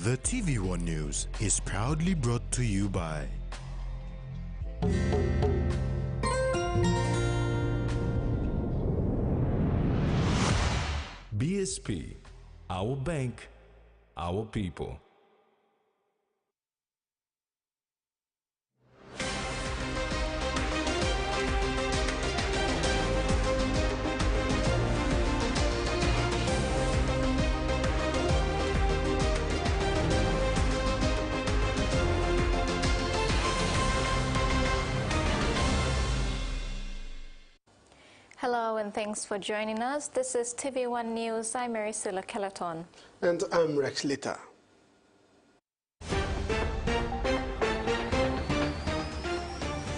The TVWAN News is proudly brought to you by BSP, our bank, our people. Hello and thanks for joining us. This is TV1 News. I'm Maricela Kelaton. And I'm Rex Lita.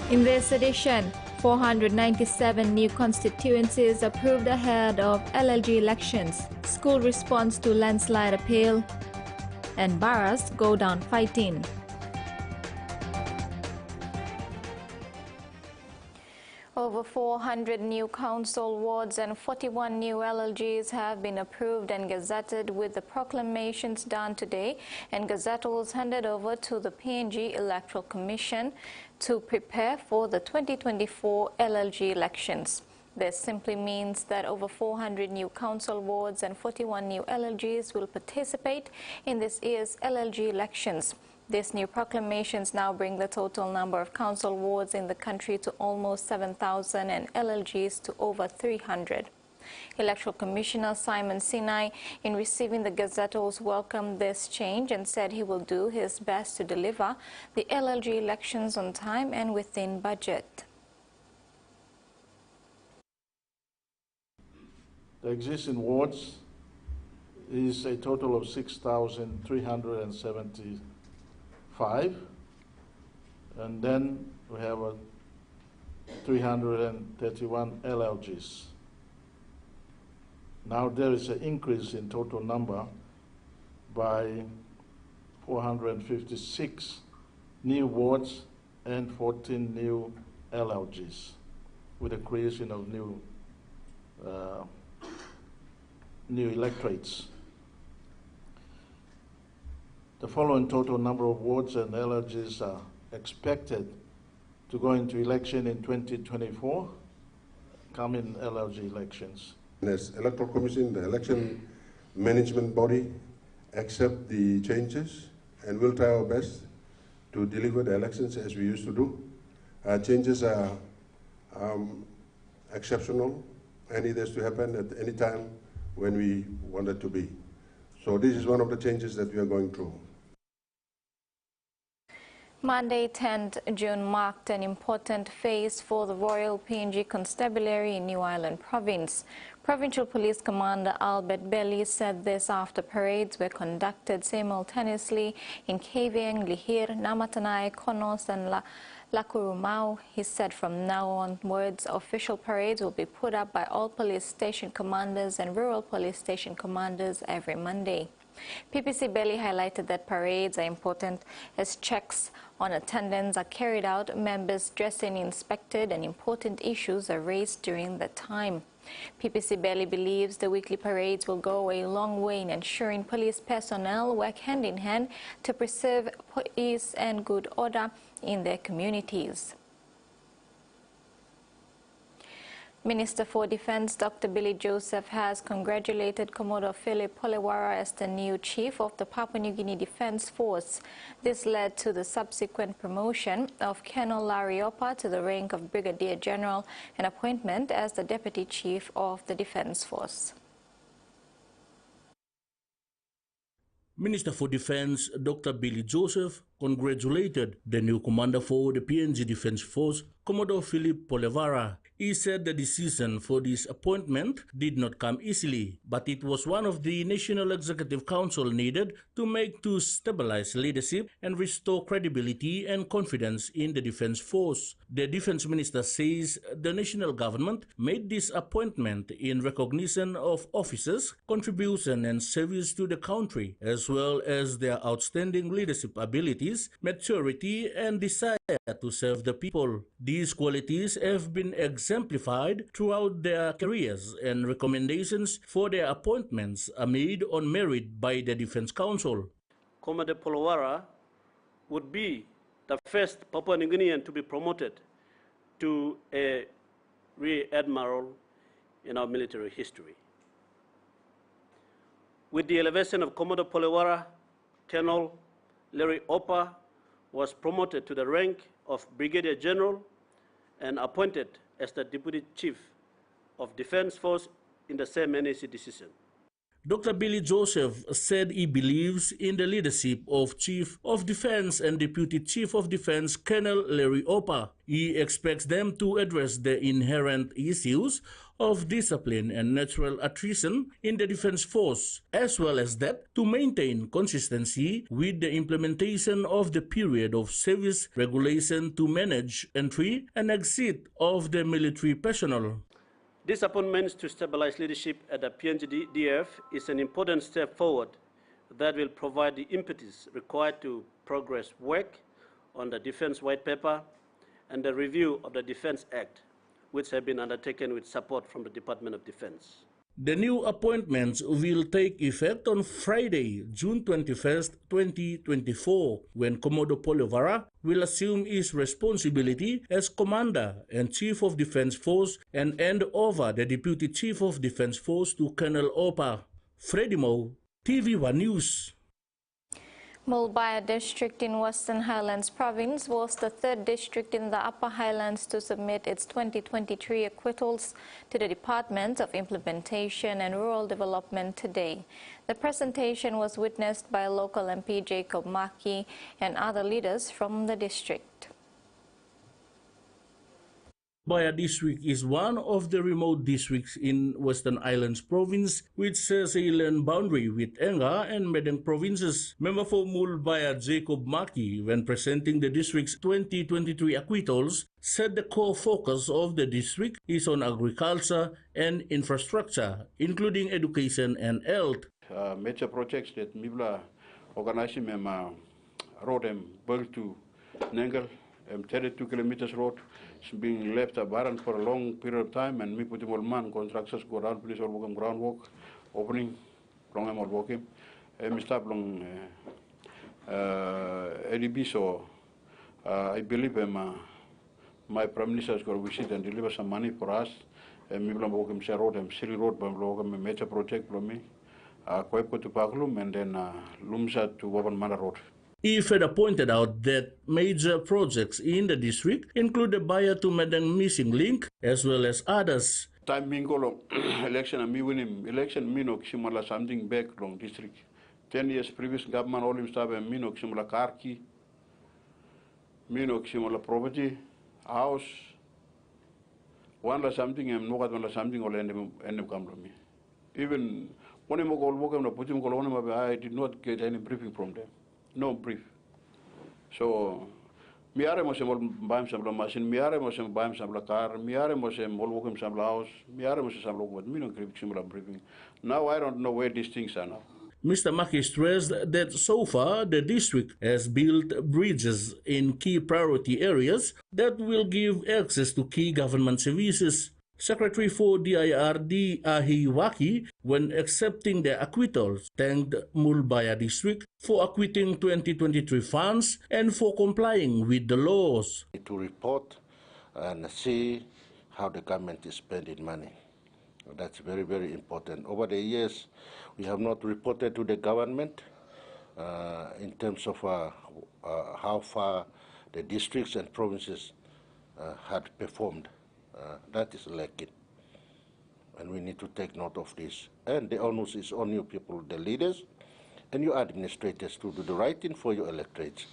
In this edition, 497 new constituencies approved ahead of LLG elections. School response to landslide appeal. And Barras go down fighting. Over 400 new council wards and 41 new LLGs have been approved and gazetted, with the proclamations done today and gazettals handed over to the PNG Electoral Commission to prepare for the 2024 LLG elections. This simply means that over 400 new council wards and 41 new LLGs will participate in this year's LLG elections. These new proclamations now bring the total number of council wards in the country to almost 7,000 and LLGs to over 300. Electoral Commissioner Simon Sinai, in receiving the gazettals, welcomed this change and said he will do his best to deliver the LLG elections on time and within budget. The existing wards is a total of 6,375, and then we have 331 LLGs. Now there is an increase in total number by 456 new wards and 14 new LLGs, with the creation of new electorates. The following total number of wards and LLGs are expected to go into election in 2024, coming LLG elections. As Electoral Commission, the election management body, accept the changes and we'll try our best to deliver the elections as we used to do. Changes are exceptional, and it has to happen at any time when we want it to be. So this is one of the changes that we are going through. Monday, 10th June marked an important phase for the Royal PNG Constabulary in New Ireland Province. Provincial Police Commander Albert Belli said this after parades were conducted simultaneously in Kavieng, Lihir, Namatanai, Konos and Lakurumau. He said from now onwards, official parades will be put up by all police station commanders and rural police station commanders every Monday. PPC Belli highlighted that parades are important as checks on attendance are carried out, members' dressing inspected, and important issues are raised during that time. PPC Belli believes the weekly parades will go a long way in ensuring police personnel work hand in hand to preserve peace and good order in their communities. Minister for Defence Dr. Billy Joseph has congratulated Commodore Philip Polewara as the new chief of the Papua New Guinea Defence Force. This led to the subsequent promotion of Colonel Larry Opa to the rank of Brigadier General and appointment as the Deputy Chief of the Defence Force. Minister for Defence Dr. Billy Joseph congratulated the new commander for the PNG Defence Force, Commodore Philip Polewara. He said the decision for this appointment did not come easily, but it was one of the National Executive Council needed to stabilize leadership and restore credibility and confidence in the Defence Force. The Defence Minister says the national government made this appointment in recognition of officers' contribution and service to the country, as well as their outstanding leadership abilities, maturity, and desire to serve the people. These qualities have been exemplified throughout their careers, and recommendations for their appointments are made on merit by the Defence Council. Commodore Polowara would be the first Papua New Guinean to be promoted to a Rear Admiral in our military history. With the elevation of Commodore Polowara, Colonel Larry Opa was promoted to the rank of Brigadier General and appointed as the Deputy Chief of Defense Force in the same NAC decision. Dr. Billy Joseph said he believes in the leadership of Chief of Defense and Deputy Chief of Defense Colonel Larry Opa. He expects them to address the inherent issues of discipline and natural attrition in the Defense Force, as well as that to maintain consistency with the implementation of the period of service regulation to manage entry and exit of the military personnel. This appointment to stabilize leadership at the PNG DF is an important step forward that will provide the impetus required to progress work on the Defense White Paper and the review of the Defense Act, which have been undertaken with support from the Department of Defense. The new appointments will take effect on Friday, June 21st, 2024, when Commodore Polowara will assume his responsibility as Commander and Chief of Defense Force and hand over the Deputy Chief of Defense Force to Colonel Opa. Freddie Mo, TVWAN News. Mulbaya district in Western Highlands province was the third district in the Upper Highlands to submit its 2023 acquittals to the Department of Implementation and Rural Development today. The presentation was witnessed by local MP Jacob Maki and other leaders from the district. Mulbaya district is one of the remote districts in Western Islands province which shares a land boundary with Enga and Madang provinces. Member for Mulbaya Jacob Maki, when presenting the district's 2023 acquittals, said the core focus of the district is on agriculture and infrastructure, including education and health. Major projects that Mibla organizing road and built to Nengal, 32 kilometers road. It's being left abandoned for a long period of time, and me put him all man contractors go down, please all work groundwork, opening, long am all working. Me stop long ADB, so I believe my Prime Minister is going to visit and deliver some money for us. Me will work him road and city road, but work him a major project for me. Koipko to Paklum and then Lumsa to Woban Mana Road. He further pointed out that major projects in the district include the Baya to Madang missing link as well as others. Time Mingolo election and me winning election Minok Simala something back long district. 10 years previous government all him stab and Minok Simala Karki, Minok Simala property, house, one la something and no one la something or end him come to me. Even when him go work and put him go I did not get any briefing from them. No brief. So, miare mo sem baim sam la machine, miare mo sem baim sam la car, miare mo sem all work sam la house, miare mo sam work, but me no briefing. Now I don't know where these things are now. Mr. Maki stressed that so far the district has built bridges in key priority areas that will give access to key government services. Secretary for DIRD Ahi Waki, when accepting the acquittals, thanked Mulbaya district for acquitting 2023 funds and for complying with the laws. To report and see how the government is spending money. That's very, very important. Over the years, we have not reported to the government in terms of how far the districts and provinces had performed. That is lacking, and we need to take note of this. And the onus is on you people, the leaders, and your administrators to do the right thing for your electorates,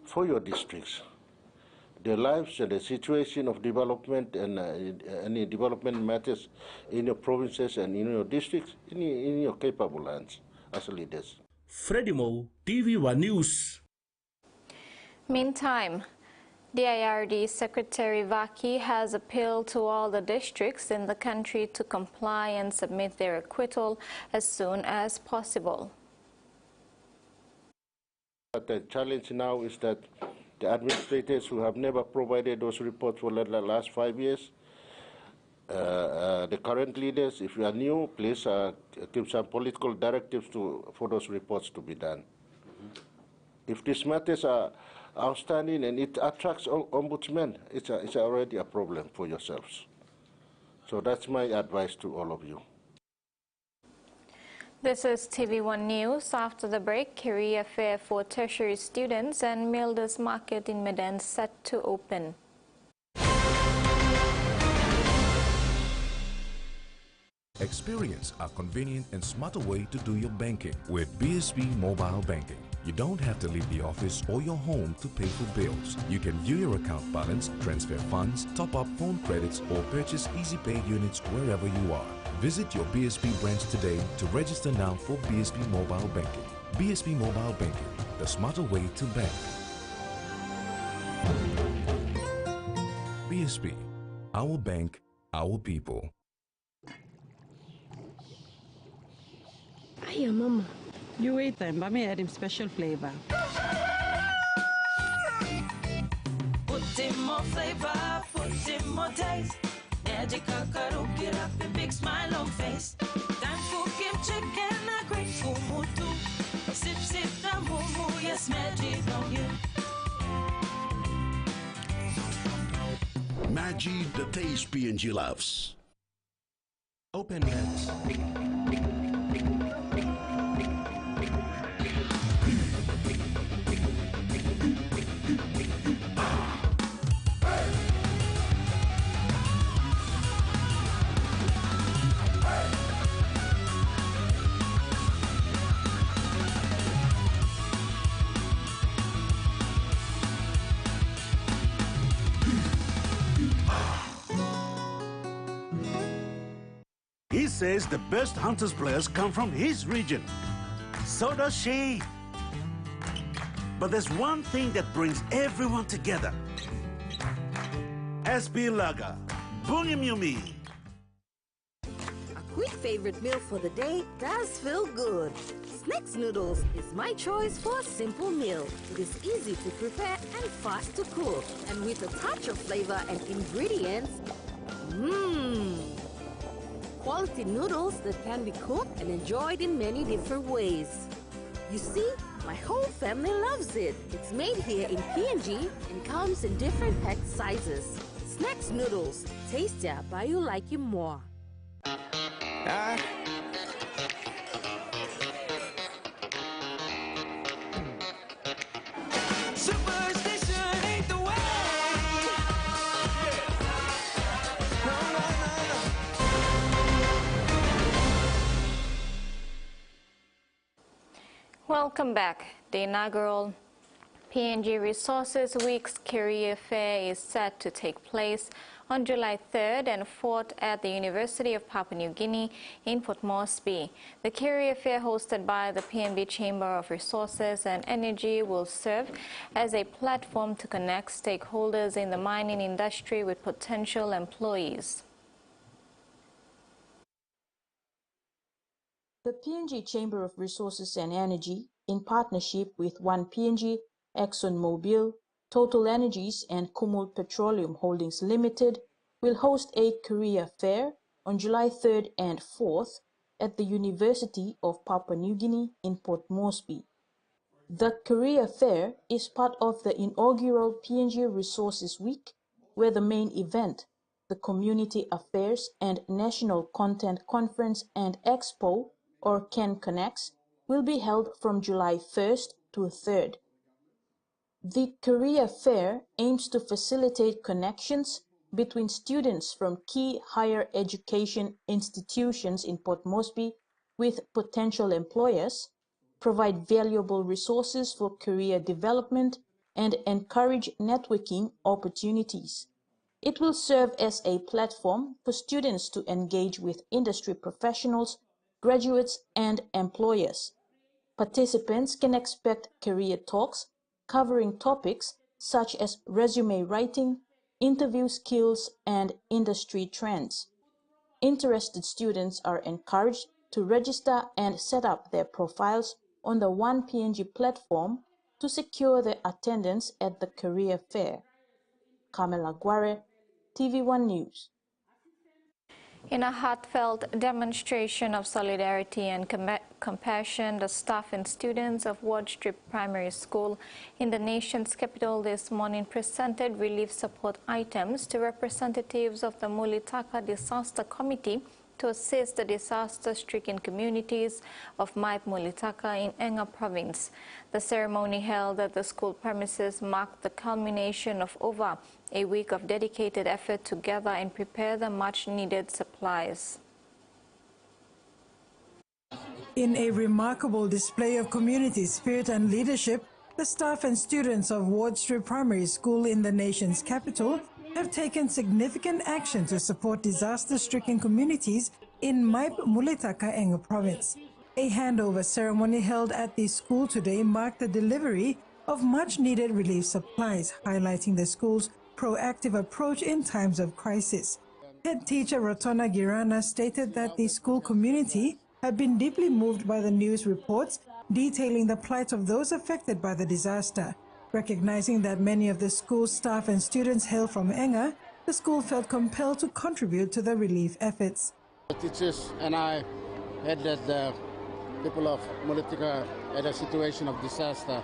for your districts. The lives and the situation of development and any development matters in your provinces and in your districts, in your capable hands as leaders. Freddie Mo, TVWAN News. Meantime, DIRD Secretary Vaki has appealed to all the districts in the country to comply and submit their acquittal as soon as possible. But the challenge now is that the administrators who have never provided those reports for the last 5 years, the current leaders, if you are new, please give some political directives for those reports to be done. If these matters are outstanding and it attracts ombudsmen, it's already a problem for yourselves. So that's my advice to all of you. This is TVWAN News. After the break, career fair for tertiary students and Milder's Market in Madang set to open. Experience a convenient and smarter way to do your banking with BSB Mobile Banking. You don't have to leave the office or your home to pay for bills. You can view your account balance, transfer funds, top up phone credits, or purchase Easy Pay units wherever you are. Visit your BSB branch today to register now for BSB Mobile Banking. BSB Mobile Banking, the smarter way to bank. BSB, our bank, our people. Hiya, Mama. You wait then, but me add him special flavor. Put in more flavor, put in more taste. Magic get up a big smile on face. Time for Kim chicken, a great fumu too. Sip, sip, the moo, yes, magic on you. Magic, the taste PNG loves. Open lens. He says the best Hunters players come from his region. So does she. But there's one thing that brings everyone together. SB Lager, Bungim Yumi. A quick favorite meal for the day does feel good. Snacks noodles is my choice for a simple meal. It is easy to prepare and fast to cook. And with a touch of flavor and ingredients, quality noodles that can be cooked and enjoyed in many different ways. You see, my whole family loves it. It's made here in PNG and comes in different pack sizes. Snacks noodles, tastier but you like it more. Welcome back. The inaugural PNG Resources Week's Career Fair is set to take place on July 3rd and 4th at the University of Papua New Guinea in Port Moresby. The Career Fair, hosted by the PNB Chamber of Resources and Energy, will serve as a platform to connect stakeholders in the mining industry with potential employees. The PNG Chamber of Resources and Energy, in partnership with One PNG, ExxonMobil, Total Energies and Kumul Petroleum Holdings Limited, will host a career fair on July 3rd and 4th at the University of Papua New Guinea in Port Moresby. The career fair is part of the inaugural PNG Resources Week, where the main event, the Community Affairs and National Content Conference and Expo, or CAN Connects, will be held from July 1st to 3rd. The career fair aims to facilitate connections between students from key higher education institutions in Port Moresby with potential employers, provide valuable resources for career development, and encourage networking opportunities. It will serve as a platform for students to engage with industry professionals, graduates, and employers. Participants can expect career talks covering topics such as resume writing, interview skills, and industry trends. Interested students are encouraged to register and set up their profiles on the One PNG platform to secure their attendance at the career fair. Kamela Guare, TV1 News. In a heartfelt demonstration of solidarity and compassion, the staff and students of Ward Street Primary School in the nation's capital this morning presented relief support items to representatives of the Mulitaka Disaster Committee to assist the disaster-stricken communities of Maip Mulitaka in Enga Province. The ceremony held at the school premises marked the culmination of over a week of dedicated effort to gather and prepare the much-needed supplies. In a remarkable display of community spirit and leadership, the staff and students of Ward Street Primary School in the nation's capital have taken significant action to support disaster-stricken communities in Maip Mulitaka Enga Province. A handover ceremony held at the school today marked the delivery of much-needed relief supplies, highlighting the school's proactive approach in times of crisis. Head teacher Rotona Girana stated that the school community had been deeply moved by the news reports detailing the plight of those affected by the disaster. Recognizing that many of the school's staff and students hail from Enga, the school felt compelled to contribute to the relief efforts. The teachers and I heard that the people of Mulitaka had a situation of disaster.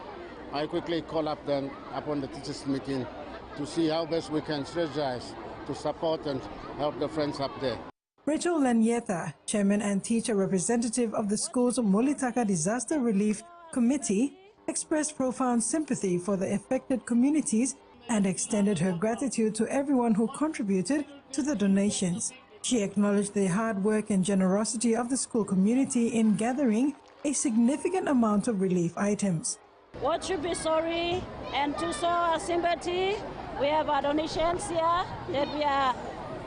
I quickly called up them upon the teachers' meeting to see how best we can strategize to support and help the friends up there. Rachel Lanyeta, chairman and teacher representative of the school's Mulitaka Disaster Relief Committee, expressed profound sympathy for the affected communities and extended her gratitude to everyone who contributed to the donations. She acknowledged the hard work and generosity of the school community in gathering a significant amount of relief items. What should be sorry and to show our sympathy, we have our donations here that we are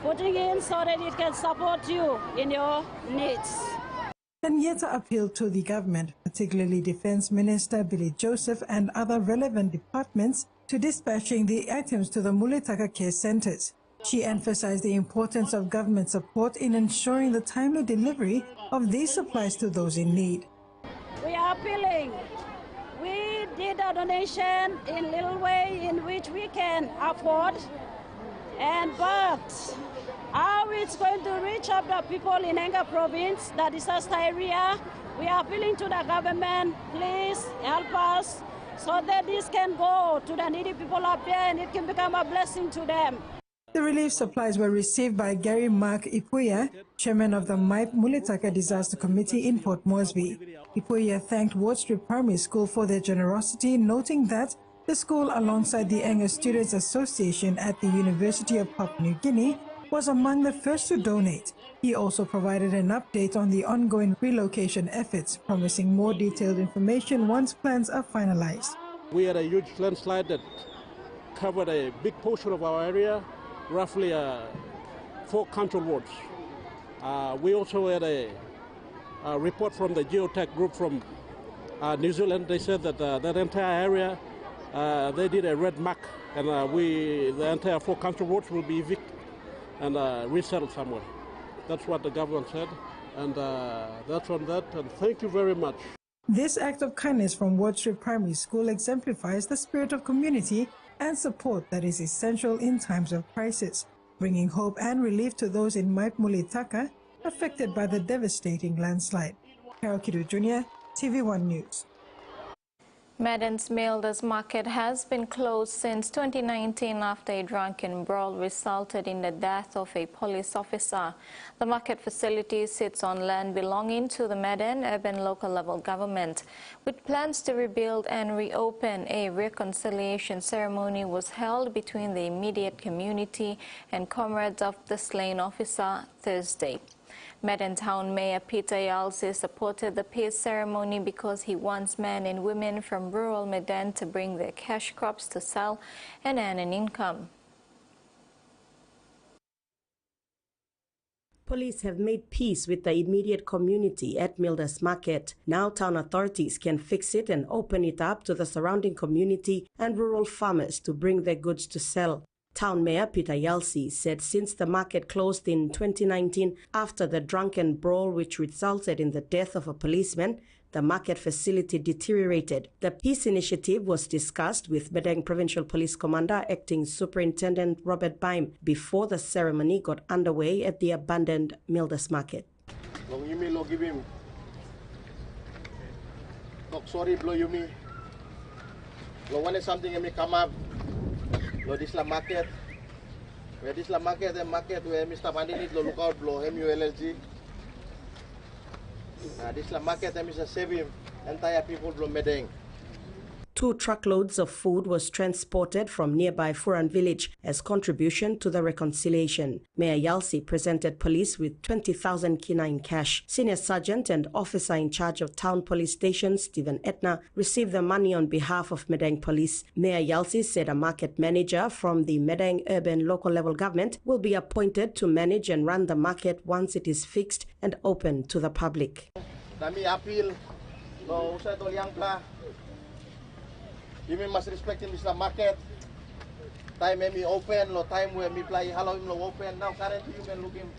putting in so that it can support you in your needs. Lanyeta appealed to the government, particularly Defense Minister Billy Joseph and other relevant departments, to dispatching the items to the Mulitaka care centers. She emphasized the importance of government support in ensuring the timely delivery of these supplies to those in need. We are appealing. We did a donation in little way in which we can afford, but how it's going to reach up the people in Enga Province, the disaster area, we are appealing to the government, please help us so that this can go to the needy people up there and it can become a blessing to them. The relief supplies were received by Gary Mark Ipuya, chairman of the Maip Mulitaka Disaster Committee in Port Moresby. Ipuya thanked Ward Street Primary School for their generosity, noting that the school, alongside the Enga Students Association at the University of Papua New Guinea, was among the first to donate. He also provided an update on the ongoing relocation efforts, promising more detailed information once plans are finalized. We had a huge landslide that covered a big portion of our area, roughly 4 council wards. We also had a report from the geotech group from New Zealand. They said that that entire area, they did a red mark, and the entire 4 council wards will be evicted and resettled somewhere. That's what the government said, and that's on that, and thank you very much. This act of kindness from Ward Street Primary School exemplifies the spirit of community and support that is essential in times of crisis, bringing hope and relief to those in Maip Mulitaka affected by the devastating landslide. Carol Kidu Jr., TVWAN News. Madang's Milder's Market has been closed since 2019 after a drunken brawl resulted in the death of a police officer. The market facility sits on land belonging to the Madang urban local level government. With plans to rebuild and reopen, a reconciliation ceremony was held between the immediate community and comrades of the slain officer Thursday. Madang Town Mayor Peter Yalsi supported the peace ceremony because he wants men and women from rural Madang to bring their cash crops to sell and earn an income. Police have made peace with the immediate community at Milder's Market. Now town authorities can fix it and open it up to the surrounding community and rural farmers to bring their goods to sell. Town Mayor Peter Yalsi said since the market closed in 2019 after the drunken brawl which resulted in the death of a policeman, the market facility deteriorated. The peace initiative was discussed with Madang Provincial Police Commander Acting Superintendent Robert Baim before the ceremony got underway at the abandoned Mildas Market. Sorry, blow you me. Lo want something in me come up. Lo this la market. Where this la market and market where Mr. Pandit lo look out blow MULLG. This la market and Mr. Saving entire people blow Madang. 2 truckloads of food was transported from nearby Furan village as contribution to the reconciliation. Mayor Yalsi presented police with 20,000 kina in cash. Senior Sergeant and officer in charge of town police station, Stephen Etna, received the money on behalf of Madang Police. Mayor Yalsi said a market manager from the Madang Urban Local Level Government will be appointed to manage and run the market once it is fixed and open to the public. You must respect in this market. Time when me open, lo time when me play hello him lo open. Now currently you can look him.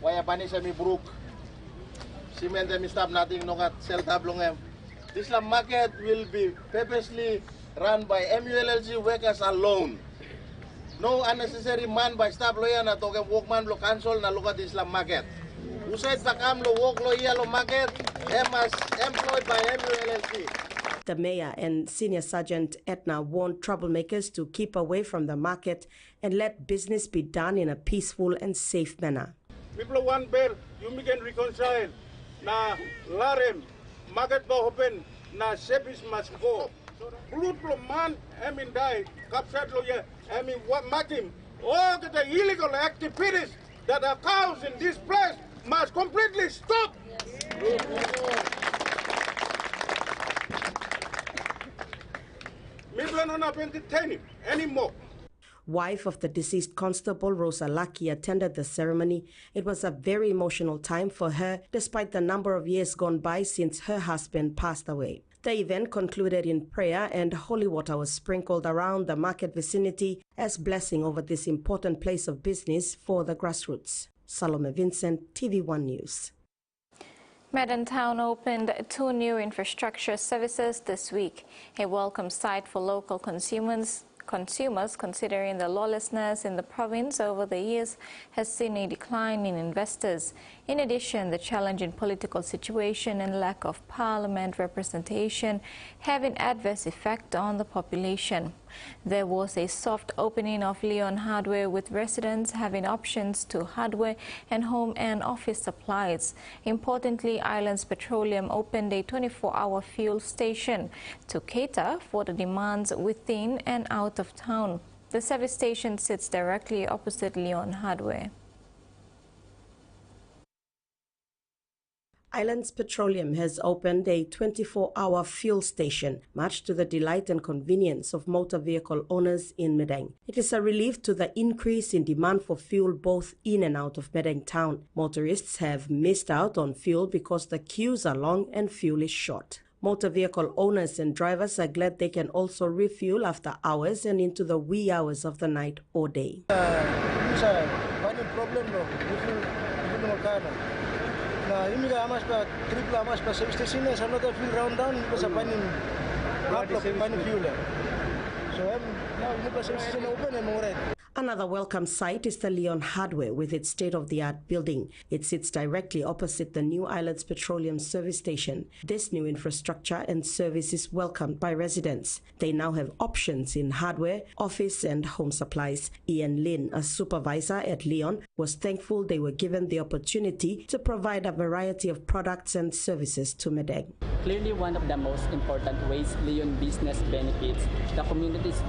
Why a bunny me brook. Cement me stop nothing, no got sell tablong him. This market will be purposely run by MULLG workers alone. No unnecessary man by staff lawyer na token workman lo cancel na look at this market. Who said bakam lo work lo yellow market? Must employed by MULLG. The mayor and Senior Sergeant Etna warned troublemakers to keep away from the market and let business be done in a peaceful and safe manner. People want bear, you can reconcile. Na larem, market bo open, na service must go. Blood man, die, captured lawyer, what makim. All the illegal activities that are caused in this place must completely stop. Anymore. Wife of the deceased constable, Rosa Lucky, attended the ceremony. It was a very emotional time for her, despite the number of years gone by since her husband passed away. The event concluded in prayer and holy water was sprinkled around the market vicinity as blessing over this important place of business for the grassroots. Salome Vincent, TVWAN News. Madang Town opened 2 new infrastructure services this week, a welcome sight for local consumers considering the lawlessness in the province over the years has seen a decline in investors. In addition, the challenging political situation and lack of parliament representation have an adverse effect on the population. There was a soft opening of Leon Hardware with residents having options to hardware and home and office supplies. Importantly, Islands Petroleum opened a 24-hour fuel station to cater for the demands within and out of town. The service station sits directly opposite Leon Hardware. Islands Petroleum has opened a 24-hour fuel station, much to the delight and convenience of motor vehicle owners in Madang. It is a relief to the increase in demand for fuel both in and out of Madang town. Motorists have missed out on fuel because the queues are long and fuel is short. Motor vehicle owners and drivers are glad they can also refuel after hours and into the wee hours of the night or day. Another welcome sight is the Leon Hardware with its state-of-the-art building. It sits directly opposite the new Islands Petroleum service station. This new infrastructure and service is welcomed by residents. They now have options in hardware, office and home supplies. Ian Lin, a supervisor at Leon, was thankful they were given the opportunity to provide a variety of products and services to Madang. Clearly, one of the most important ways Leon business benefits the communities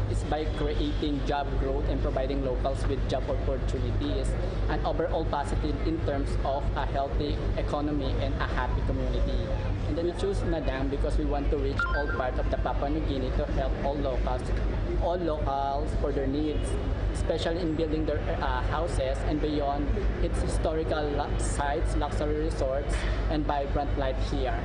is by creating job growth and providing locals with job opportunities, and overall positive in terms of a healthy economy and a happy community. And then we choose Madang because we want to reach all parts of the Papua New Guinea to help all locals for their needs, especially in building their houses and beyond its historical sites, luxury resorts, and vibrant life here.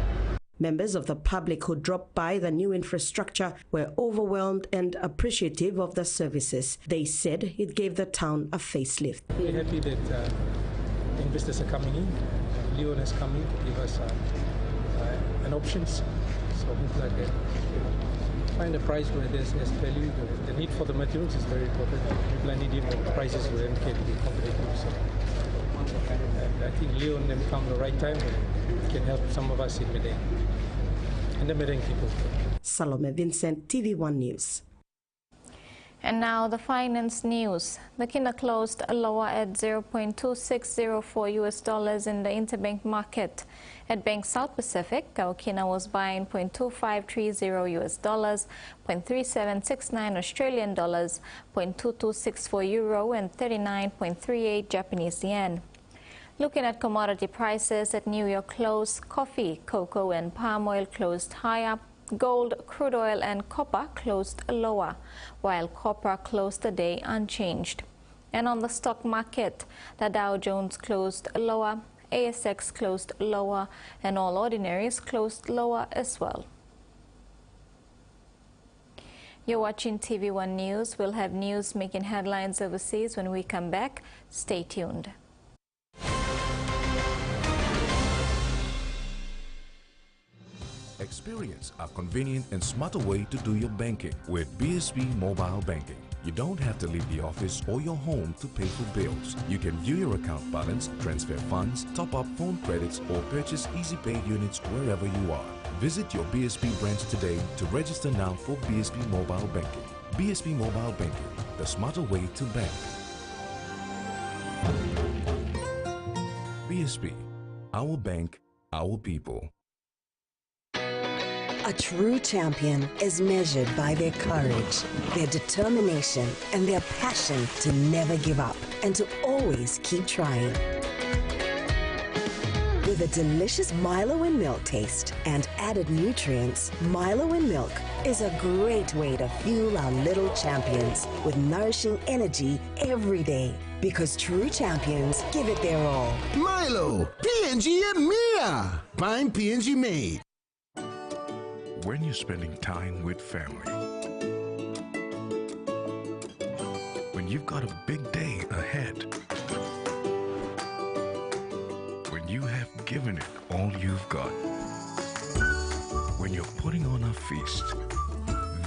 Members of the public who dropped by the new infrastructure were overwhelmed and appreciative of the services. They said it gave the town a facelift. We're happy that investors are coming in. Leon is coming to give us and options. So people are there. Find a price where there's value. The need for the materials is very important. People are needing prices where they can be competitive. So, and I think Leo and them come the right time and can help some of us in Madang and the Madang people. Salome Vincent, TV1 News. And now the finance news. The kina closed lower at $0.2604 US in the interbank market. At Bank South Pacific, our kina was buying $0.2530 US, $0.3769 Australian dollars, $0.2264 euro, and 39.38 Japanese yen. Looking at commodity prices at New York close, coffee, cocoa, and palm oil closed higher. Gold, crude oil, and copper closed lower, while copper closed the day unchanged. And on the stock market, the Dow Jones closed lower, ASX closed lower, and all ordinaries closed lower as well. You're watching TV1 News. We'll have news making headlines overseas when we come back. Stay tuned. Experience a convenient and smarter way to do your banking with BSB Mobile Banking. You don't have to leave the office or your home to pay for bills. You can view your account balance, transfer funds, top up phone credits, or purchase Easy Pay units wherever you are. Visit your BSB branch today to register now for BSB Mobile Banking. BSB Mobile Banking, the smarter way to bank. BSB, our bank, our people. A true champion is measured by their courage, their determination, and their passion to never give up and to always keep trying. With a delicious Milo in milk taste and added nutrients, Milo in milk is a great way to fuel our little champions with nourishing energy every day. Because true champions give it their all. Milo, PNG and Mia. Find PNG made. When you're spending time with family, when you've got a big day ahead, when you have given it all you've got, when you're putting on a feast,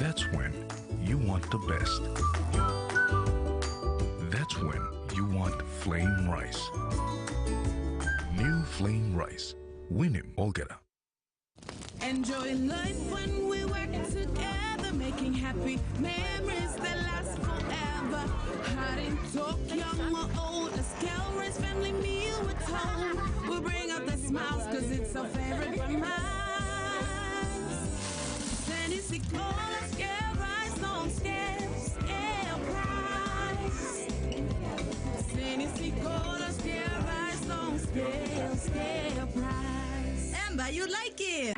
that's when you want the best. That's when you want flame rice. New flame rice. Win him, Olgeta. Enjoy life when we work together, making happy memories that last forever. Hot in talk, young or old, a scale race family meal with home. We'll bring out the smiles cause it's our favorite from us. Tennessee cola, scale rice, long scales, scale price. Tennessee cola, scale rice, long scale, scale price. Amber, you like it?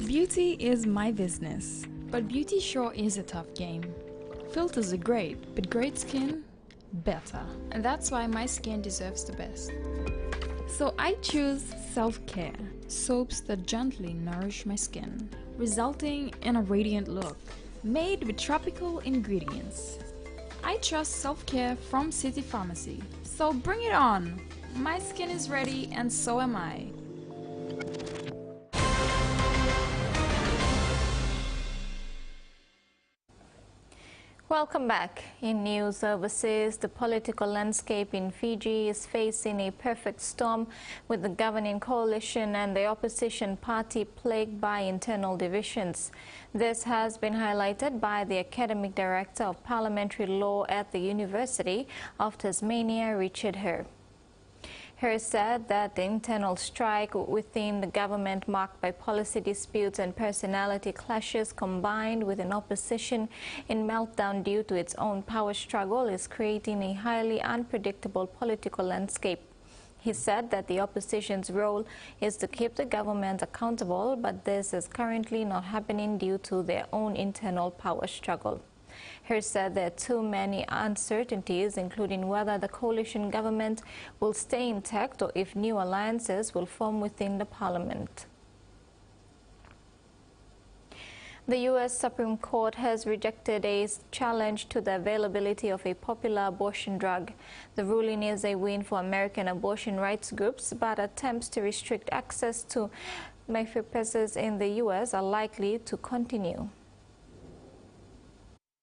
Beauty is my business, but beauty sure is a tough game. Filters are great, but great skin, better. And that's why my skin deserves the best. So I choose self-care, soaps that gently nourish my skin, resulting in a radiant look, made with tropical ingredients. I trust self-care from City Pharmacy, so bring it on! My skin is ready and so am I. Welcome back. In news overseas, the political landscape in Fiji is facing a perfect storm with the governing coalition and the opposition party plagued by internal divisions. This has been highlighted by the Academic Director of Parliamentary Law at the University of Tasmania, Richard Herr. Herr said that the internal strike within the government marked by policy disputes and personality clashes combined with an opposition in meltdown due to its own power struggle is creating a highly unpredictable political landscape. He said that the opposition's role is to keep the government accountable, but this is currently not happening due to their own internal power struggle. Herr said there are too many uncertainties, including whether the coalition government will stay intact or if new alliances will form within the parliament. The U.S. Supreme Court has rejected a challenge to the availability of a popular abortion drug. The ruling is a win for American abortion rights groups, but attempts to restrict access to Mayfair in the U.S. are likely to continue.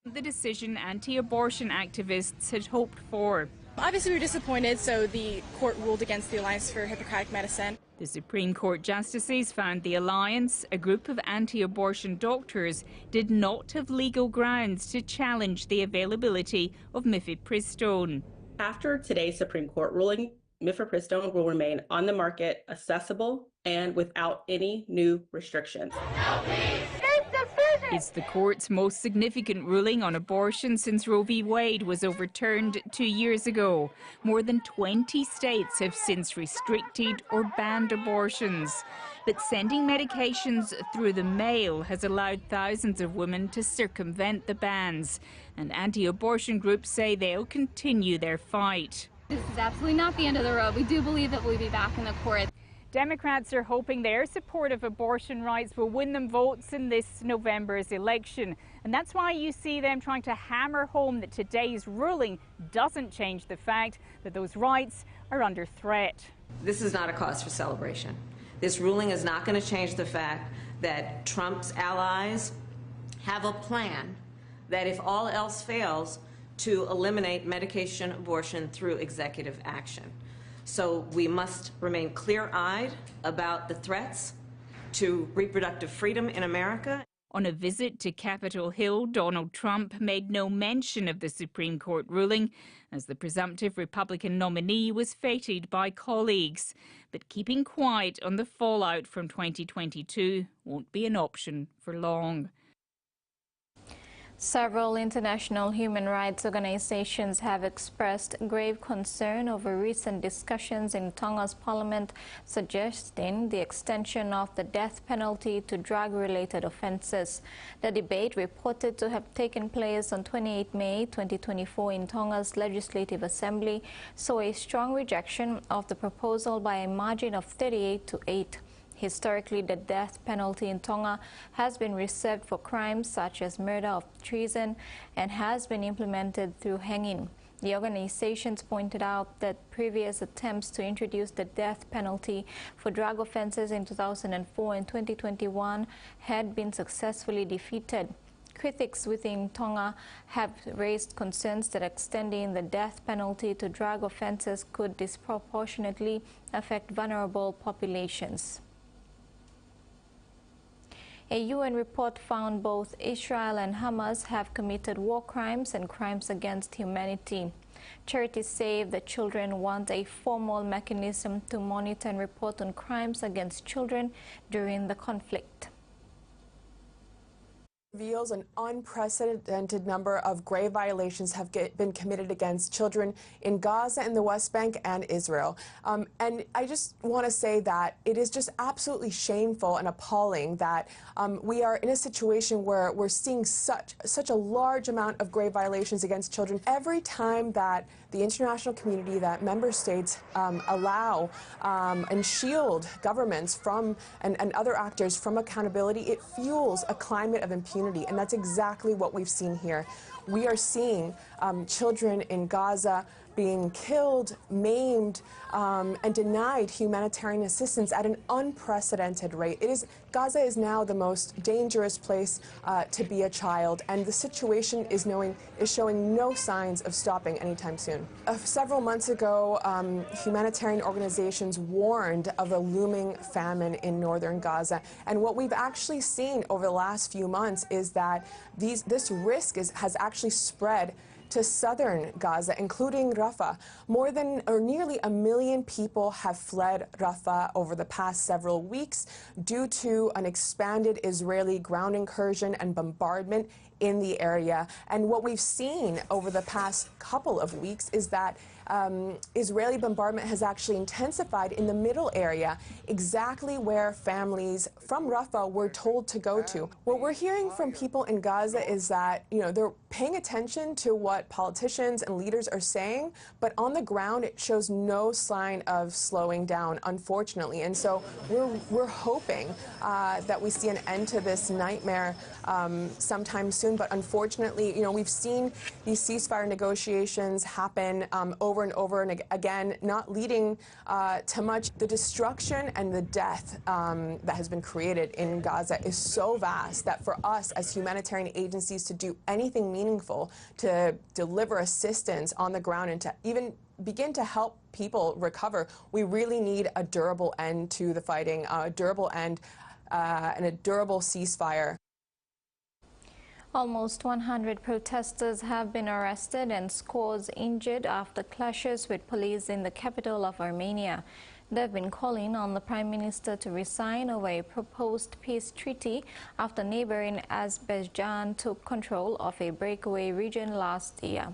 The decision anti-abortion activists had hoped for. Obviously, we're disappointed, so the court ruled against the Alliance for Hippocratic Medicine. The Supreme Court justices found the Alliance, a group of anti-abortion doctors, did not have legal grounds to challenge the availability of mifepristone. After today's Supreme Court ruling, mifepristone will remain on the market, accessible, and without any new restrictions. It's the court's most significant ruling on abortion since Roe v. Wade was overturned 2 years ago. More than 20 states have since restricted or banned abortions. But sending medications through the mail has allowed thousands of women to circumvent the bans. And anti-abortion groups say they'll continue their fight. This is absolutely not the end of the road. We do believe that we'll be back in the court. Democrats are hoping their support of abortion rights will win them votes in this November's election. And that's why you see them trying to hammer home that today's ruling doesn't change the fact that those rights are under threat. This is not a cause for celebration. This ruling is not going to change the fact that Trump's allies have a plan that, if all else fails, to eliminate medication abortion through executive action. So we must remain clear-eyed about the threats to reproductive freedom in America. On a visit to Capitol Hill, Donald Trump made no mention of the Supreme Court ruling, as the presumptive Republican nominee was feted by colleagues. But keeping quiet on the fallout from 2022 won't be an option for long. Several international human rights organizations have expressed grave concern over recent discussions in Tonga's parliament suggesting the extension of the death penalty to drug-related offences. The debate, reported to have taken place on 28 May 2024 in Tonga's Legislative Assembly, saw a strong rejection of the proposal by a margin of 38-8. Historically, the death penalty in Tonga has been reserved for crimes such as murder or treason and has been implemented through hanging. The organizations pointed out that previous attempts to introduce the death penalty for drug offences in 2004 and 2021 had been successfully defeated. Critics within Tonga have raised concerns that extending the death penalty to drug offences could disproportionately affect vulnerable populations. A UN report found both Israel and Hamas have committed war crimes and crimes against humanity. Charities Save the Children want a formal mechanism to monitor and report on crimes against children during the conflict. Reveals an unprecedented number of grave violations have been committed against children in Gaza, in the West Bank, and Israel. And I just want to say that it is just absolutely shameful and appalling that we are in a situation where we're seeing such a large amount of grave violations against children. Every time that the international community, that member states allow and shield governments from and other actors from accountability, it fuels a climate of impunity. And that's exactly what we've seen here. We are seeing children in Gaza being killed, maimed, and denied humanitarian assistance at an unprecedented rate. Gaza is now the most dangerous place to be a child, and the situation is showing no signs of stopping anytime soon. Several months ago, humanitarian organizations warned of a looming famine in northern Gaza, and what we've actually seen over the last few months is that this risk has actually spread to southern Gaza, including Rafah. Nearly 1 million people have fled Rafah over the past several weeks due to an expanded Israeli ground incursion and bombardment in the area. And what we've seen over the past couple of weeks is that Israeli bombardment has actually intensified in the middle area, exactly where families from Rafah were told to go to. What we're hearing from people in Gaza is that, paying attention to what politicians and leaders are saying, but on the ground it shows no sign of slowing down, unfortunately. And so we're hoping that we see an end to this nightmare sometime soon. But unfortunately, you know, we've seen these ceasefire negotiations happen over and over and again, not leading to much. The destruction and the death that has been created in Gaza is so vast that for us as humanitarian agencies to do anything meaningful to deliver assistance on the ground and to even begin to help people recover, we really need a durable end to the fighting, a durable end and a durable ceasefire. Almost 100 protesters have been arrested and scores injured after clashes with police in the capital of Armenia. They've been calling on the Prime Minister to resign over a proposed peace treaty after neighboring Azerbaijan took control of a breakaway region last year.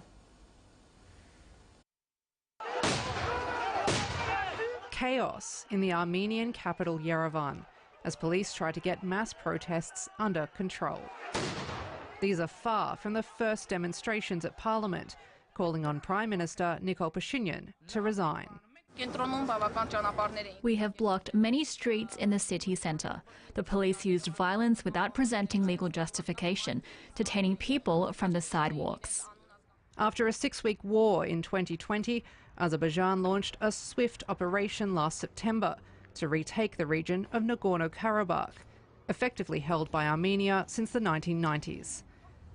Chaos in the Armenian capital Yerevan as police try to get mass protests under control. These are far from the first demonstrations at Parliament, calling on Prime Minister Nikol Pashinyan to resign. We have blocked many streets in the city centre. The police used violence without presenting legal justification, detaining people from the sidewalks. After a 6-week war in 2020, Azerbaijan launched a swift operation last September to retake the region of Nagorno-Karabakh, effectively held by Armenia since the 1990s.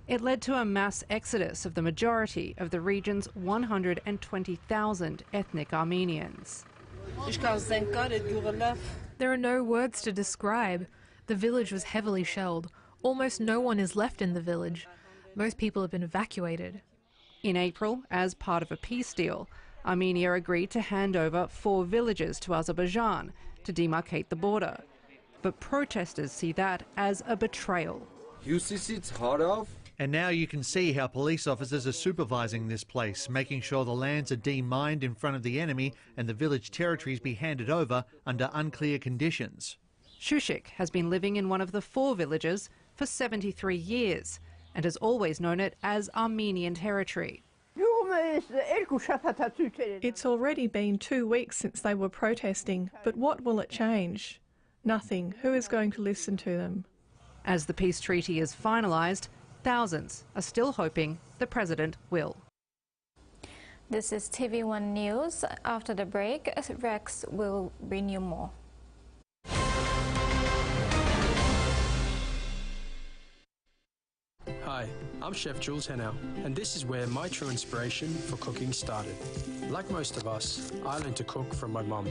It led to a mass exodus of the majority of the region's 120,000 ethnic Armenians. There are no words to describe. The village was heavily shelled. Almost no one is left in the village. Most people have been evacuated. In April, as part of a peace deal, Armenia agreed to hand over 4 villages to Azerbaijan to demarcate the border. But protesters see that as a betrayal. It's hard off. And now you can see how police officers are supervising this place, making sure the lands are demined in front of the enemy and the village territories be handed over under unclear conditions. Shushik has been living in one of the 4 villages for 73 years and has always known it as Armenian territory. It's already been 2 weeks since they were protesting, but what will it change? Nothing. Who is going to listen to them? As the peace treaty is finalised, thousands are still hoping the president will. This is TVWAN News. After the break, Rex will bring you more. Hi, I'm Chef Jules Hennow, and this is where my true inspiration for cooking started. Like most of us, I learned to cook from my mum.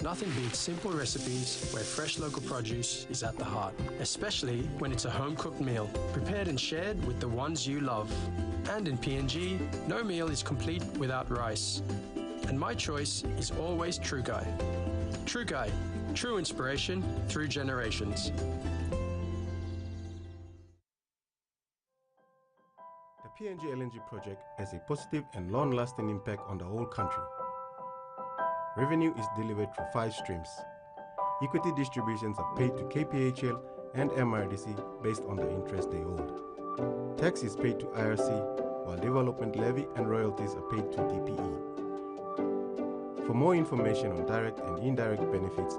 Nothing beats simple recipes where fresh local produce is at the heart, especially when it's a home-cooked meal, prepared and shared with the ones you love. And in PNG, no meal is complete without rice. And my choice is always True Guy. True Guy, true inspiration through generations. The PNG LNG project has a positive and long-lasting impact on the whole country. Revenue is delivered through 5 streams. Equity distributions are paid to KPHL and MRDC based on the interest they hold. Tax is paid to IRC, while development levy and royalties are paid to DPE. For more information on direct and indirect benefits,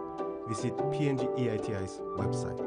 visit PNG EITI's website.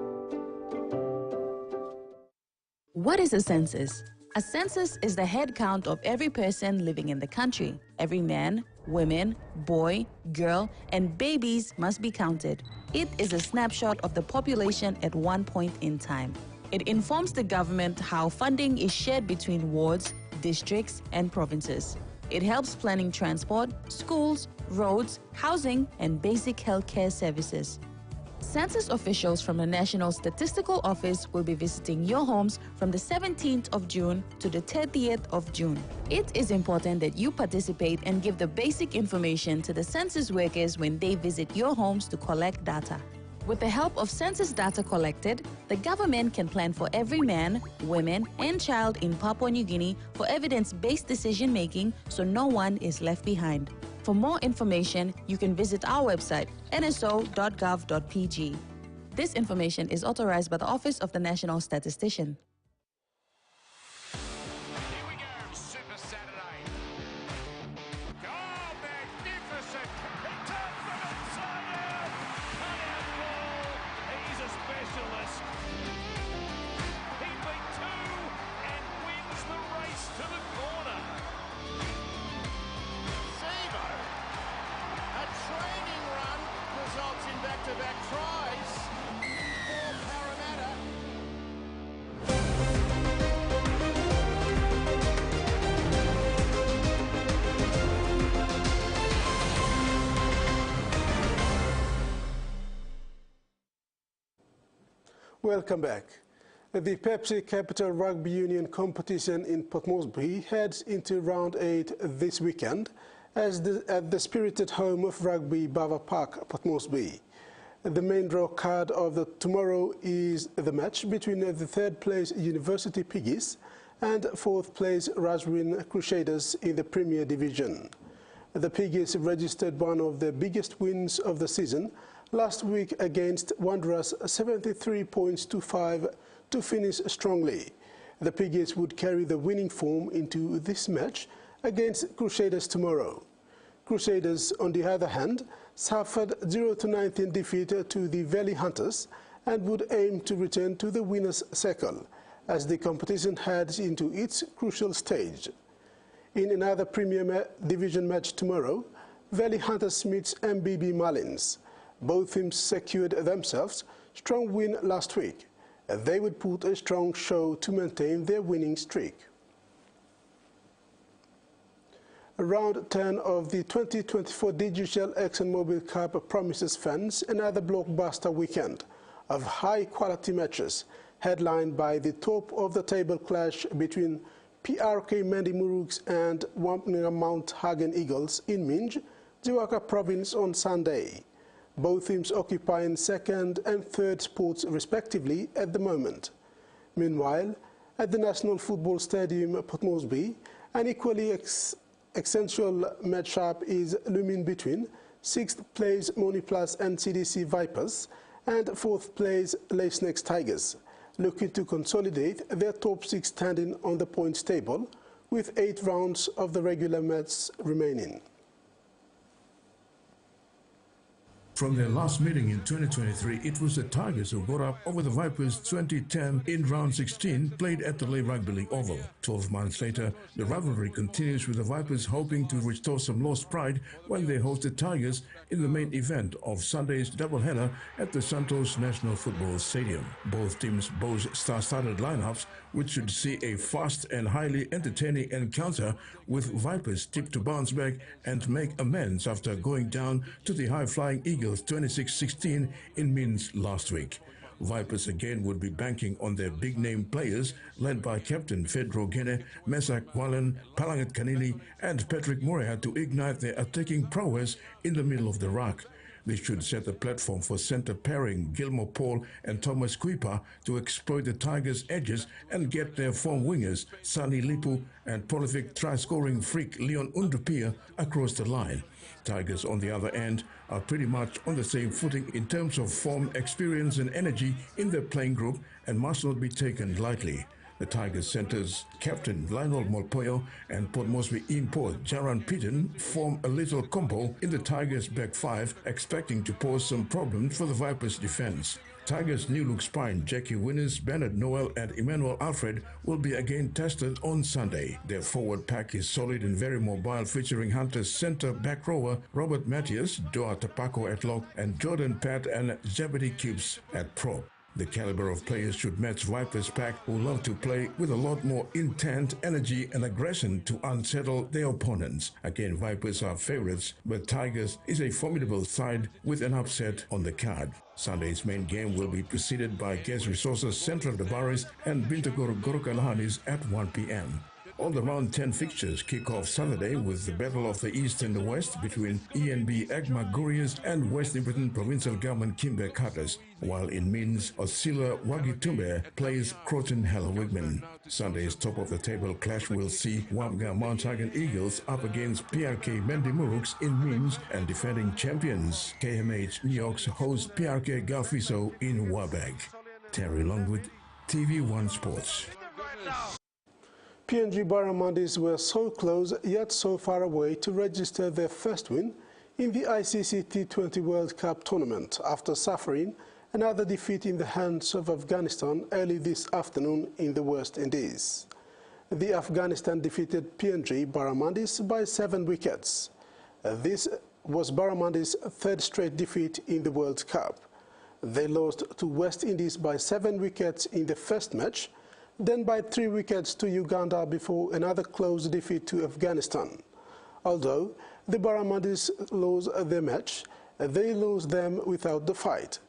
What is a census? A census is the head count of every person living in the country. Every man, woman, boy, girl, and babies must be counted. It is a snapshot of the population at one point in time. It informs the government how funding is shared between wards, districts, and provinces. It helps planning transport, schools, roads, housing, and basic healthcare services. Census officials from the National Statistical Office will be visiting your homes from the 17th of June to the 30th of June. It is important that you participate and give the basic information to the census workers when they visit your homes to collect data. With the help of census data collected, the government can plan for every man, woman, and child in Papua New Guinea for evidence-based decision-making so no one is left behind. For more information, you can visit our website, nso.gov.pg. This information is authorized by the Office of the National Statistician. Welcome back. The Pepsi Capital Rugby Union competition in Port Moresby heads into round 8 this weekend at the spirited home of rugby, Bava Park, Port Moresby. The main draw card of tomorrow is the match between the 3rd place University Piggies and 4th place Raswin Crusaders in the Premier Division. The Piggies registered one of the biggest wins of the season last week against Wanderers, 73 points to 5 to finish strongly. The Piggies would carry the winning form into this match against Crusaders tomorrow. Crusaders, on the other hand, suffered 0-19 defeat to the Valley Hunters and would aim to return to the winner's circle as the competition heads into its crucial stage. In another Premier Division match tomorrow, Valley Hunters meets MBB Marlins. Both teams secured themselves strong win last week. They would put a strong show to maintain their winning streak. Round 10 of the 2024 Digital ExxonMobil Cup promises fans another blockbuster weekend of high-quality matches, headlined by the top-of-the-table clash between PRK Mandimuruks and Wampninga Mount Hagen Eagles in Minj, Jiwaka Province on Sunday. Both teams occupying 2nd and 3rd spots respectively at the moment. Meanwhile, at the National Football Stadium, Port Moresby, an equally essential matchup is looming between 6th place Moniplus and CDC Vipers and 4th place Lace Tigers, looking to consolidate their top 6 standing on the points table with 8 rounds of the regular match remaining. From their last meeting in 2023, it was the Tigers who got up over the Vipers 2010 in round 16, played at the Lay Rugby League Oval. 12 months later, the rivalry continues with the Vipers hoping to restore some lost pride when they host the Tigers in the main event of Sunday's doubleheader at the Santos National Football Stadium. Both teams boast star-studded lineups, which should see a fast and highly entertaining encounter, with Vipers tipped to bounce back and make amends after going down to the high-flying Eagles 26-16 in Minsk last week. Vipers again would be banking on their big-name players, led by Captain Fedro Gene, Mesak Wallen, Palangat Kanini and Patrick Morea, to ignite their attacking prowess in the middle of the ruck. This should set the platform for centre pairing Gilmore Paul and Thomas Kuipa to exploit the Tigers' edges and get their form wingers Sani Lipu and prolific try-scoring freak Leon Undupia across the line. Tigers, on the other end, are pretty much on the same footing in terms of form, experience and energy in their playing group and must not be taken lightly. The Tigers centres captain Lionel Molpoyo and Port Moresby import Jaran Pitten form a little combo in the Tigers' back 5, expecting to pose some problems for the Vipers' defence. Tigers' new-look spine Jackie Winners, Bernard Noel and Emmanuel Alfred will be again tested on Sunday. Their forward pack is solid and very mobile, featuring Hunters centre back rower Robert Matthias, Doa Tapako at lock and Jordan Pat and Zebedee Gibbs at prop. The caliber of players should match Vipers' pack, who love to play with a lot more intent, energy and aggression to unsettle their opponents. Again, Vipers are favourites, but Tigers is a formidable side with an upset on the card. Sunday's main game will be preceded by Gas Resources Central Dabaris and Bintagor Gorokalahanis at 1 p.m. All the round 10 fixtures kick off Saturday with the battle of the East and the West between ENB Agma Gurias and West Nipitan Provincial Government Kimber Cutters, while in Minsk, Oscilla Wagitumbe plays Croton Hella Wigman. Sunday's top-of-the-table clash will see Wamga Mount Hagen Eagles up against PRK Mandimuruks in Minsk, and defending champions KMH New York's host PRK Galfiso in Wabag. Terry Longwood, TV1 Sports. PNG Barramundis were so close yet so far away to register their first win in the ICC T20 World Cup tournament after suffering another defeat in the hands of Afghanistan early this afternoon in the West Indies. The Afghanistan defeated PNG Barramundis by 7 wickets. This was Barramundis' 3rd straight defeat in the World Cup. They lost to West Indies by 7 wickets in the first match, then by 3 wickets to Uganda before another close defeat to Afghanistan. Although the Barramundis lose their match, they lose them without the fight.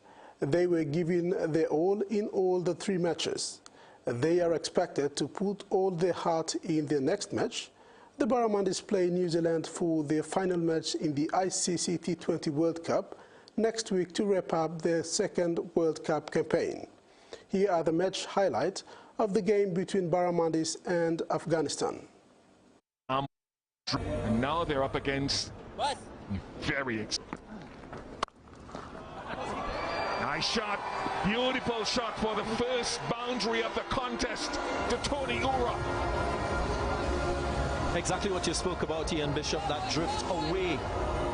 They were giving their all in all the 3 matches. They are expected to put all their heart in their next match. The Barramundis play New Zealand for their final match in the ICC T20 World Cup next week to wrap up their second World Cup campaign. Here are the match highlights of the game between Barramundis and Afghanistan. And now they're up against very nice shot, beautiful shot for the first boundary of the contest to Tony Ura. Exactly what you spoke about, Ian Bishop, that drift away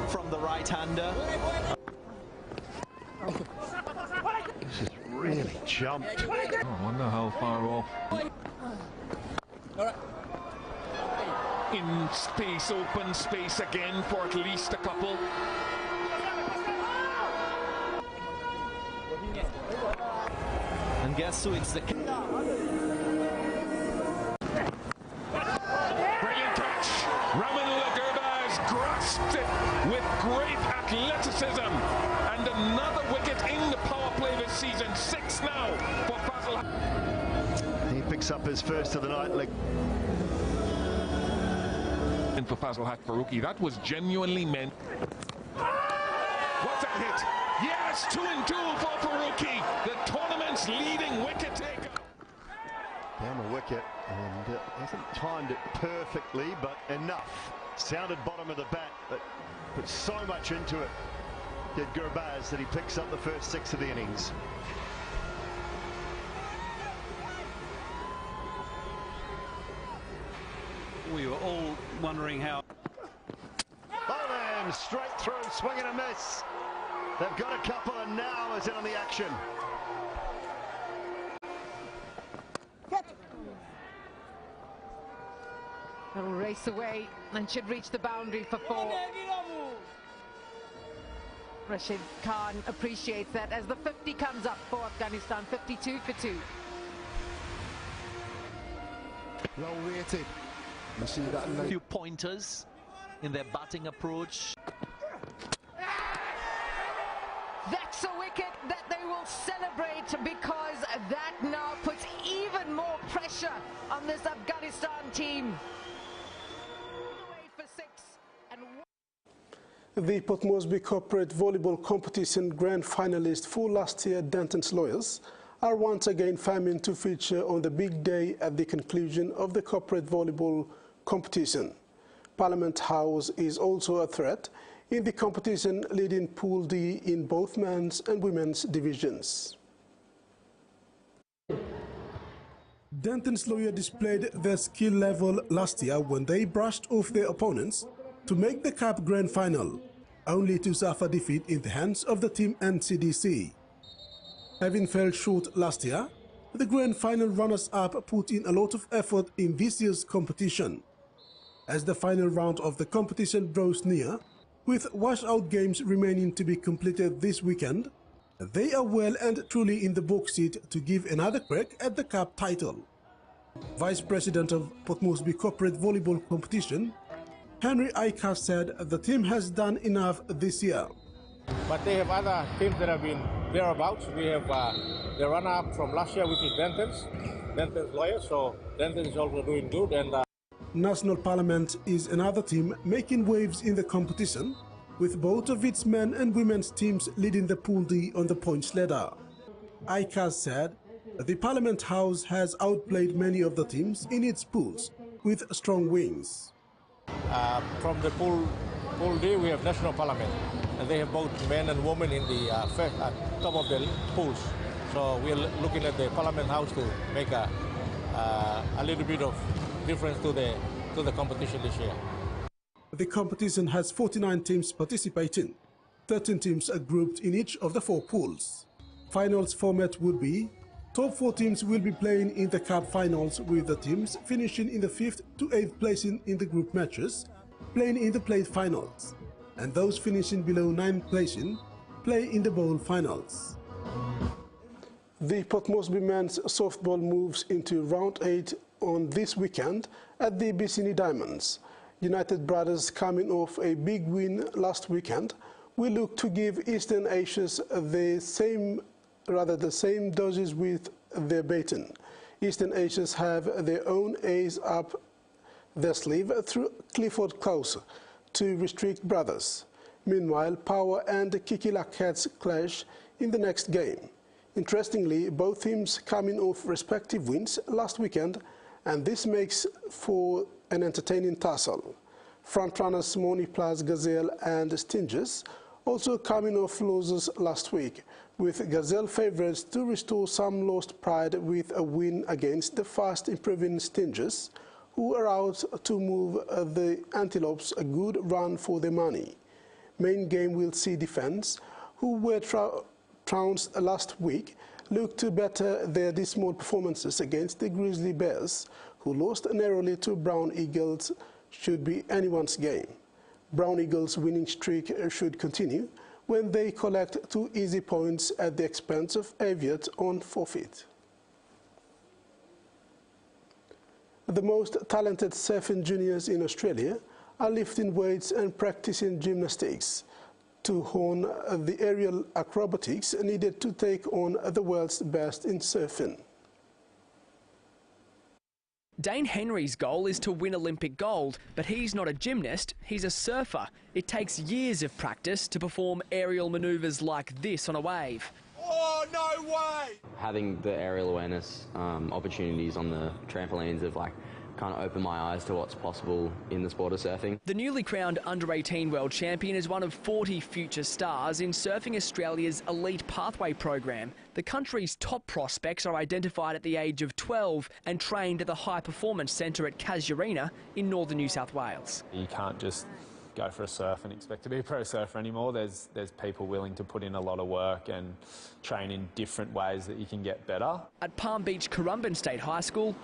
from the right-hander. This is really jumped. Oh, I wonder how far off. In space, open space again for at least a couple. And guess who it's the... Brilliant catch. Ramanula Gurbaz grasped it with great athleticism. And another wicket in the power play this season. 6 now for Fazal. He picks up his first of the night. For Fazal Haq Faruqi, that was genuinely meant. What's that hit? Yes, 2 and 2 for Faruqi, the tournament's leading wicket taker. Down the wicket, and hasn't timed it perfectly, but enough. Sounded bottom of the bat, but put so much into it, did Gurbaz, that he picks up the first 6 of the innings. We were all wondering how... Bowman straight through, swing and a miss. They've got a couple, and now is in on the action. It'll race away and should reach the boundary for 4. Rashid Khan appreciates that as the 50 comes up for Afghanistan, 52 for 2. Well rated. You see that a few pointers in their batting approach. That's a wicket that they will celebrate, because that now puts even more pressure on this Afghanistan team. The Port Moresby Corporate Volleyball Competition Grand Finalist for last year, Denton's Lawyers, are once again famed to feature on the big day at the conclusion of the corporate volleyball competition. Parliament House is also a threat in the competition, leading Pool D in both men's and women's divisions. Denton's Lawyer displayed their skill level last year when they brushed off their opponents to make the Cup Grand Final, only to suffer defeat in the hands of the team NCDC. Having fell short last year, the Grand Final runners-up put in a lot of effort in this year's competition. As the final round of the competition draws near, with washout games remaining to be completed this weekend, they are well and truly in the box seat to give another crack at the Cup title. Vice President of Port Moresby Corporate Volleyball Competition, Henry Iker, said the team has done enough this year. But they have other teams that have been thereabouts. We have the runner-up from last year, which is Denton's Lawyers, so Denton is also doing good. And National Parliament is another team making waves in the competition, with both of its men and women's teams leading the Pool D on the points ladder. Iker said the Parliament House has outplayed many of the teams in its pools with strong wings. From the Pool D, we have National Parliament, and they have both men and women in the top of the pools. So we are looking at the Parliament House to make a little bit of difference to the competition this year. The competition has 49 teams participating. 13 teams are grouped in each of the 4 pools. Finals format would be: top 4 teams will be playing in the Cup finals, with the teams finishing in the 5th to 8th placing in the group matches, playing in the plate finals, and those finishing below 9th placing play in the bowl finals. The Port Moresby men's softball moves into round 8 on this weekend at the Bicini Diamonds. United Brothers, coming off a big win last weekend, will look to give Eastern Asians the same the same doses with their baton. Eastern Asians have their own A's up their sleeve through Clifford Close to restrict brothers. Meanwhile, Power and Kikila Cats clash in the next game. Interestingly, both teams coming off respective wins last weekend, and this makes for an entertaining tussle. Frontrunners Moni Plus Gazelle and Stingers also coming off losses last week, with Gazelle favourites to restore some lost pride with a win against the fast improving Stingers, who are out to move the Antelopes a good run for their money. Main game will see Defence, who were trounced last week, look to better their dismal performances against the Grizzly Bears, who lost narrowly to Brown Eagles. Should be anyone's game. Brown Eagles' winning streak should continue when they collect 2 easy points at the expense of Aviat on forfeit. The most talented surfing juniors in Australia are lifting weights and practicing gymnastics to hone the aerial acrobatics needed to take on the world's best in surfing. Dane Henry's goal is to win Olympic gold, but he's not a gymnast, he's a surfer. It takes years of practice to perform aerial manoeuvres like this on a wave. Oh, no way! Having the aerial awareness opportunities on the trampolines have kind of opened my eyes to what's possible in the sport of surfing. The newly crowned under-18 world champion is one of 40 future stars in Surfing Australia's Elite Pathway program. The country's top prospects are identified at the age of 12 and trained at the High Performance Centre at Casuarina in northern New South Wales. You can't just go for a surf and expect to be a pro surfer anymore. There's people willing to put in a lot of work and train in different ways that you can get better. At Palm Beach Currumbin State High School,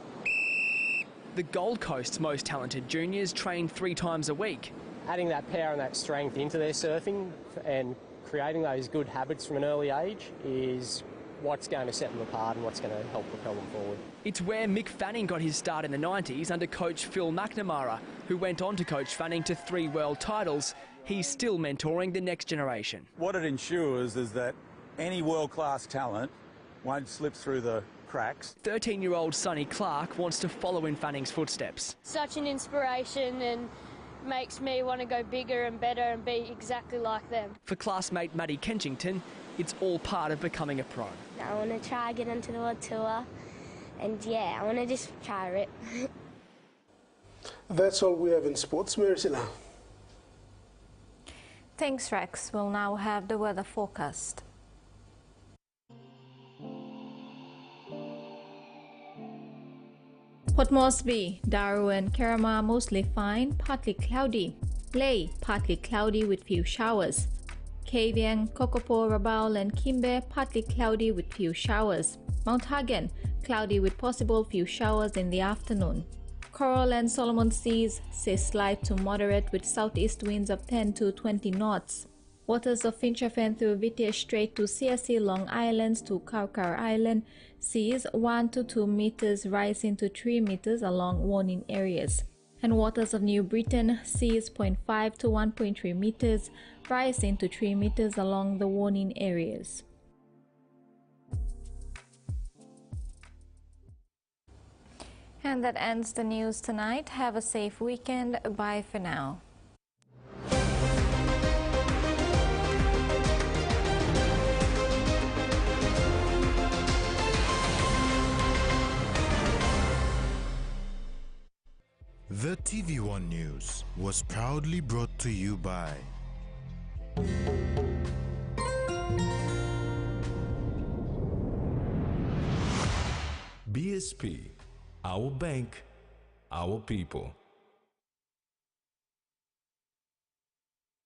the Gold Coast's most talented juniors train 3 times a week. Adding that power and that strength into their surfing and creating those good habits from an early age is what's going to set them apart and what's going to help propel them forward. It's where Mick Fanning got his start in the 90s under coach Phil McNamara, who went on to coach Fanning to 3 world titles. He's still mentoring the next generation. What it ensures is that any world-class talent won't slip through the cracks. 13-year-old Sonny Clark wants to follow in Fanning's footsteps. Such an inspiration and makes me want to go bigger and better and be exactly like them. For classmate Maddie Kenchington, it's all part of becoming a pro. I want to try get into the world tour and yeah, I want to just try it. That's all we have in sports. Maricela. Thanks, Rex. We'll now have the weather forecast. Port Moresby, Darwin, Kerama mostly fine, partly cloudy. Ley, partly cloudy with few showers. Kavieng, Kokopo, Rabaul and Kimbe, partly cloudy with few showers. Mount Hagen, cloudy with possible few showers in the afternoon. Coral and Solomon Seas, slight to moderate with southeast winds of 10 to 20 knots. Waters of Finchafen through Vitier Strait to CSC Long Islands to Kaukar Island, seas 1 to 2 meters rising to 3 meters along warning areas. And waters of New Britain, seas 0.5 to 1.3 meters rising to 3 meters along the warning areas. And that ends the news tonight. Have a safe weekend. Bye for now. The TVWAN News was proudly brought to you by BSP, our bank, our people.